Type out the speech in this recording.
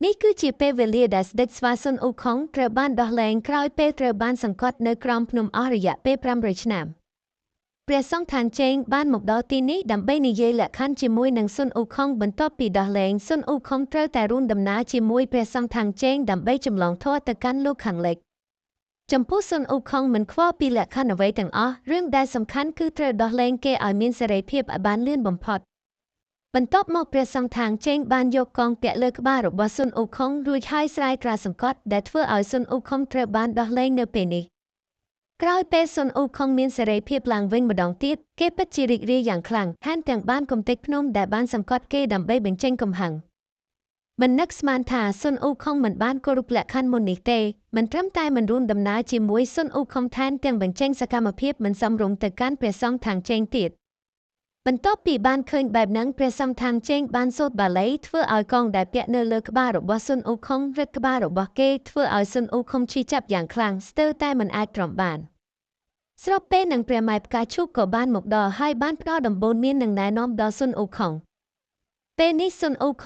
នេះគឺជាពេលវេលាដែលស្ដេចស្វាស៊ុនអ៊ូខុងត្រូវបានដោះលែងក្រោយពេលត្រូវបានសង្កត់នៅក្រោមភ្នំអស់រយៈពេល500ឆ្នាំព្រះសង្ឃថាងជេងបានមកដល់ទីនេះដើម្បីនិយាយលក្ខខណ្ឌជាមួយនឹងស៊ុនអ៊ូខុងបន្ទាប់ពីដោះលែងស៊ុនអ៊ូខុងត្រូវតែរួមដំណើរជាមួយព្រះសង្ឃថាងជេងដើម្បីចម្លងធម៌ទៅកាន់លោកខាងលិចចំពោះស៊ុនអ៊ូខុងមិនខ្វល់ពីលក្ខខណ្ឌអ្វីទាំងអស់រឿងដែលសំខាន់គឺត្រូវដោះលែងគេឲ្យមានសេរីភាពឲ្យបានលឿនបំផុតបន្ទាប់មកព្រះសង្ឃថាងជេងបានយកកងពាក់លើក្បាលរបស់ស៊ុនអ៊ូខុងរួចហើយស្រាយត្រាសង្កត់ដែលធ្វើឲ្យស៊ុនអ៊ូខុងត្រូវបានដោះលែងនៅពេលនេះក្រោយពេលស៊ុនអ៊ូខុងមានសេរីភាពឡើងវិញម្ដងទៀតគេពិតជារីករាយយ៉ាងខ្លាំងថែមទាំងបានកំទេចភ្នំដែលបានសង្កត់គេដើម្បីបញ្ចេញកំហឹងមិននឹកស្មានថាស៊ុនអ៊ូខុងមិនបានគោរពលក្ខខណ្ឌមុននេះទេមិនត្រឹមតែមិនរួមដំណើរជាមួយស៊ុនអ៊ូខុងថែមទាំងបញ្ចេញសកម្មភាពមិនសមរម្យទៅកាន់ព្រះសង្ឃថាងជេងទៀតបន្ទាប់ពីបានឃើញបែបហ្នឹងព្រះសង្ឃថាងជេងបានសូត្របាលីធ្វើឲ្យកងដែលពាក់នៅលើក្បាលរបស់ស៊ុនអ៊ូខុងរឹតក្បាលរបស់គេធ្វើឲ្យស៊ុនអ៊ូខុងឈឺចាប់យ៉ាងខ្លាំងស្ទើរតែមិនអាចទ្រាំបានស្របពេលនឹងព្រះម៉ែផ្កាឈូកក៏បានមកដល់ហើយបានផ្ដល់ដំបូន្មាននឹងណែនាំដល់ស៊ុនអ៊ូខុងពេលនេះស៊ុនអ៊ូខុង